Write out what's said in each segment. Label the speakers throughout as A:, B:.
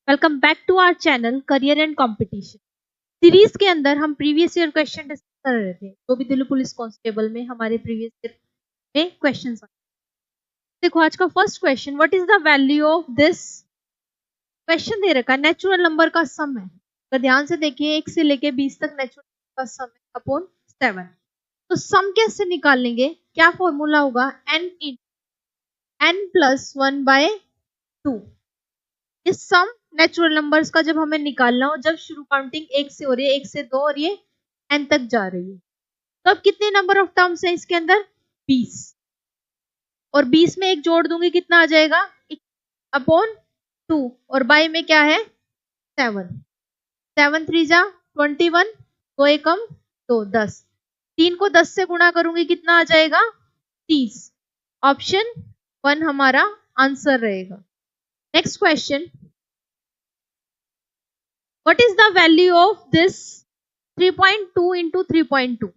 A: Welcome back to our channel career and competition series के अंदर हम प्रीवियस ईयर क्वेश्चन डिस्कस कर रहे थे। तो भी दिल्ली पुलिस कांस्टेबल में हमारे प्रीवियस ईयर में क्वेश्चंस आए। देखो आज का first question, what is the value of this. Question दे रखा है नेचुरल नंबर का सम है। तो ध्यान से देखिए 1 से लेके 20 तक नेचुरल नंबर का सम है अपॉन 7। तो सम कैसे निकालेंगे, क्या फॉर्मूला होगा, n प्लस 1 बाय 2। इस सम नेचुरल नंबर्स का जब हमें निकालना हो, जब शुरू काउंटिंग 1 से हो रही है, 1 से 2 और ये n तक जा रही है, तो अब कितने नंबर ऑफ टर्म्स है इसके अंदर, 20। और 20 में एक जोड़ दूंगी, कितना आ जाएगा, अपॉन 2, और बाय में क्या है 7। 7 3 जा 21, 2 एकम 2 10, 3 को 10 से गुणा करूंगी, कितना आ जाएगा 30। ऑप्शन 1 हमारा आंसर रहेगा। Next question, what is the value of this 3.2 into 3.2।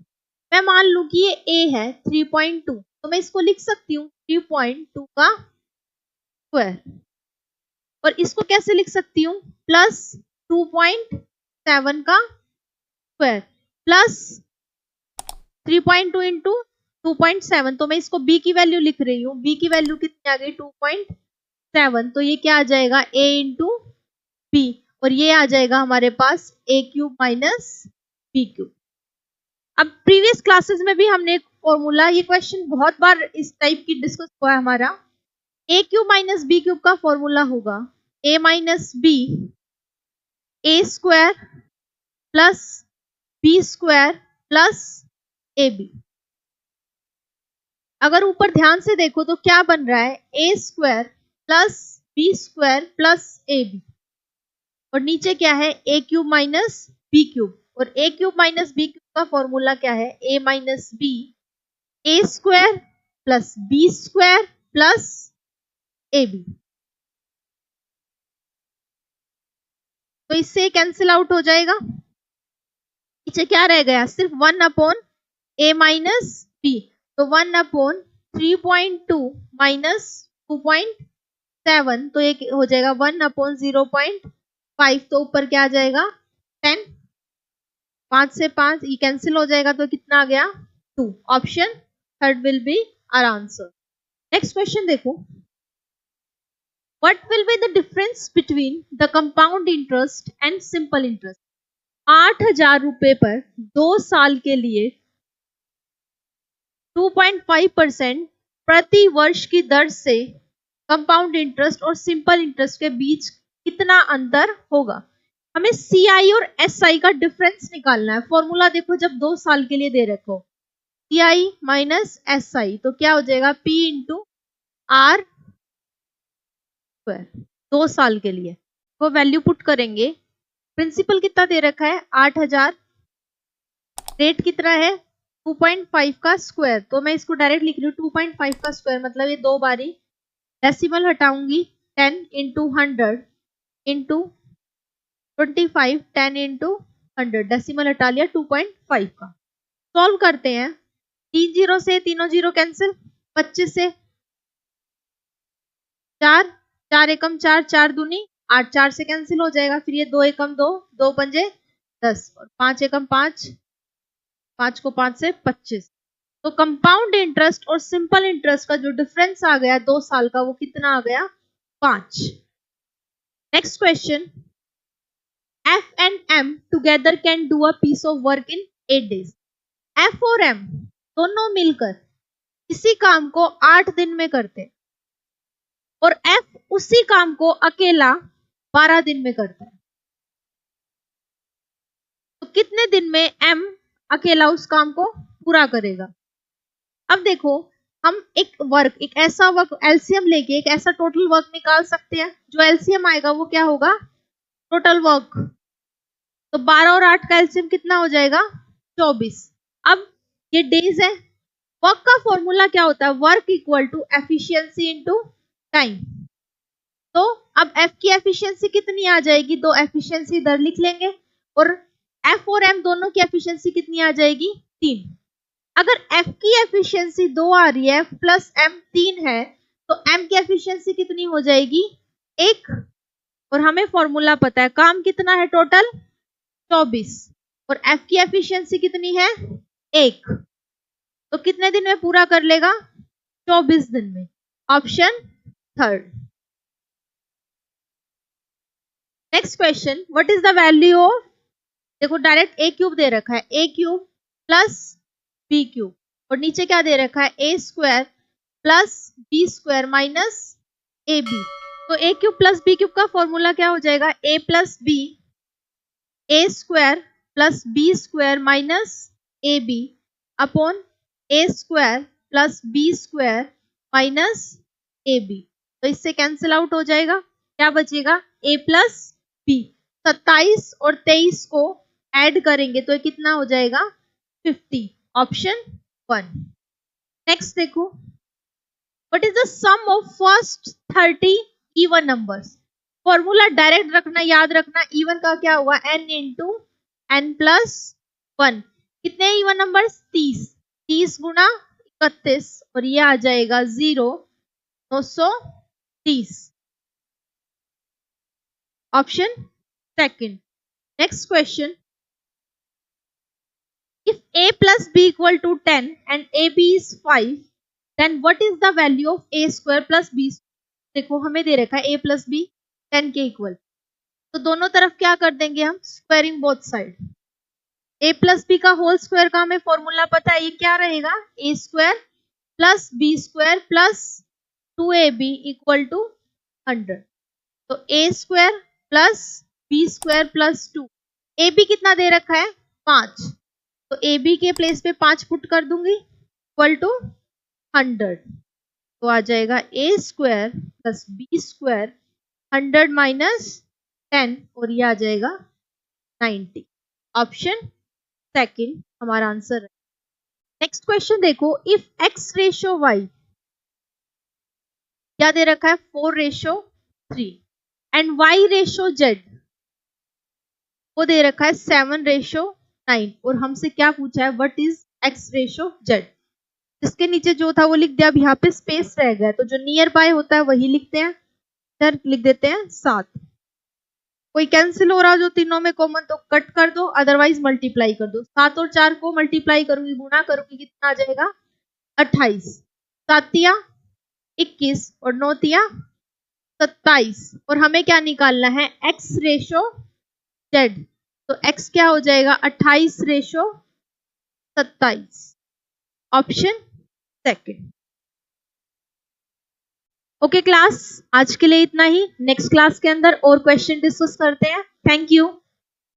A: मैं मान लू कि ये a है 3.2, तो मैं इसको लिख सकती हूँ 3.2 का स्क्वायर, और इसको कैसे लिख सकती हूँ, प्लस 2.7 का स्क्वायर प्लस 3.2 इंटू 2.7। तो मैं इसको b की वैल्यू लिख रही हूँ, b की वैल्यू कितनी आ गई 2.7, तो ये क्या आ जाएगा a इंटू b, और ये आ जाएगा हमारे पास a cube minus b cube. अब प्रीवियस क्लासेस में भी हमने एक फॉर्मूला, ये क्वेश्चन बहुत बार इस टाइप की डिस्कस हुआ है हमारा, a cube minus b cube का फॉर्मूला होगा a minus b a square plus b square plus ab। अगर ऊपर ध्यान से देखो तो क्या बन रहा है, a square plus b square plus ab, और नीचे क्या है a cube minus b cube, और a cube minus b cube का फॉर्मूला क्या है, a minus b a square plus b square plus ab। तो इससे कैंसिल आउट हो जाएगा, नीचे क्या रह गया, सिर्फ 1 अपॉन a माइनस b, तो 1 अपॉन 3.2 माइनस 2.7, तो ये हो जाएगा 1 अपॉन 0.5, तो ऊपर क्या आ जाएगा 10, 5 से 5 ये कैंसिल हो जाएगा, तो कितना आ गया 2। Option third will be our answer. Next question देखो, what will be the difference between the compound interest and simple interest. 8,000 रुपए पर 2 साल के लिए 2.5% प्रति वर्ष की दर से कंपाउंड इंटरेस्ट और सिंपल इंटरेस्ट के बीच कितना अंतर होगा। हमें CI और SI का डिफरेंस निकालना है। फॉर्मूला देखो, जब 2 साल के लिए दे रखो CI माइनस SI, तो क्या हो जाएगा P इंटू R स्क्वायर, 2 साल के लिए। वो वैल्यू पुट करेंगे, प्रिंसिपल कितना दे रखा है 8,000, रेट कितना है 2.5 का स्क्वायर, तो मैं इसको डायरेक्ट लिख रही हूँ 2.5 का स्क्वायर, मतलब ये 2 बारी डेसिमल हटाऊंगी, 10 इंटू 100 इंटू 25, 10 इंटू 100, डेसिमल हटा लिया 2.5 का। सॉल्व करते हैं, 3 जीरो से तीनों जीरो कैंसिल, 25 से 4, 4 एकम 4, 4 दूनी 8, 4 से कैंसिल हो जाएगा, फिर ये 2 एकम 2, 2 पंजे 10, और 5 एकम 5, 5 को 5 से 25। तो कंपाउंड इंटरेस्ट और सिंपल इंटरेस्ट का जो डिफरेंस आ गया 2 साल का, वो कितना आ गया 5। Next question, F and M together can do a piece of work in 8 days। F और M दोनों मिलकर इसी काम को 8 दिन में करते हैं, और F उसी काम को अकेला 12 दिन में करता है। तो कितने दिन में M अकेला उस काम को पूरा करेगा। अब देखो, हम एक ऐसा वर्क एलसीएम लेके एक ऐसा टोटल वर्क निकाल सकते हैं, जो एलसीएम आएगा वो क्या होगा, टोटल वर्क। तो 12 और 8 का एलसीएम कितना हो जाएगा 24। अब ये डेज है, वर्क का फॉर्मूला क्या होता है, work equal to efficiency into time. तो अब एफ की एफिशिएंसी कितनी आ जाएगी, दो एफिशिएंसी इधर लिख लेंगे, और एफ और एम दोनों की एफिशिएंसी कितनी आ जाएगी 3। अगर एफ की एफिशिएंसी 2 आ रही है प्लस एम 3 है, तो एम की एफिशिएंसी कितनी हो जाएगी 1। और हमें फॉर्मूला पता है काम कितना है टोटल 24 और एफ की एफिशिएंसी कितनी है 1, तो कितने दिन में पूरा कर लेगा 24 दिन में। Option third. Next question, what is the value of, देखो डायरेक्ट ए क्यूब दे रखा है, A cube plus B cube और नीचे क्या दे रखा है A square plus B square minus A B. तो A cube plus B cube का फॉर्मूला क्या हो जाएगा A plus B A square plus B square minus A B upon A square plus B square minus A B. तो इससे cancel out हो जाएगा, क्या बचेगा ए प्लस बी। 27 और 23 को ऐड करेंगे तो कितना हो जाएगा 50। ऑप्शन 1। नेक्स्ट देखो, what is the sum of first 30 even numbers. Formula direct रखना, याद रखना इवन का क्या हुआ n इंटू n प्लस 1। कितने इवन नंबर्स 30, 30 गुना 31 और ये आ जाएगा 0, 930। Option second. Next question, if a plus b equal to 10 and ab is 5 then what is the value of a square plus b square। देखो हमें दे रखा है a plus b 10 के इक्वल, तो दोनों तरफ क्या कर देंगे हम squaring both side. a plus B का होल स्क्वायर का हमें फॉर्मूला पता है, ये क्या रहेगा a square plus B square plus 2ab equal to 100। तो a square plus B square plus 2, ab कितना दे रखा है 5, तो ए बी के प्लेस पे 5 पुट कर दूंगी इक्वल टू 100, तो आ जाएगा A square plus B square 100 minus 10 और ये आ जाएगा 90। ऑप्शन सेकंड हमारा आंसर है। नेक्स्ट क्वेश्चन देखो, इफ x रेशो y क्या दे रखा है 4:3 एंड y रेशो z वो दे रखा है 7:9 और हमसे क्या पूछा है what is x ratio z। जिसके नीचे जो था वो लिख दिया, अब यहाँ पे स्पेस रह गया तो जो नियर बाय होता है वही लिखते हैं, इधर लिख देते हैं 7। कोई कैंसिल हो रहा हो जो तीनों में कॉमन तो कट कर दो, अदरवाइज मल्टीप्लाई कर दो। 7 और 4 को मल्टीप्लाई करूंगी, गुणा करूंगी, कितना आ जाएगा 28, 7 तिया 21 और 9 तिया 27 और हमें क्या निकालना है x रेशो z, तो x क्या हो जाएगा 28:27। Option second. ओके क्लास, आज के लिए इतना ही। नेक्स्ट क्लास के अंदर और क्वेश्चन डिस्कस करते हैं। Thank you.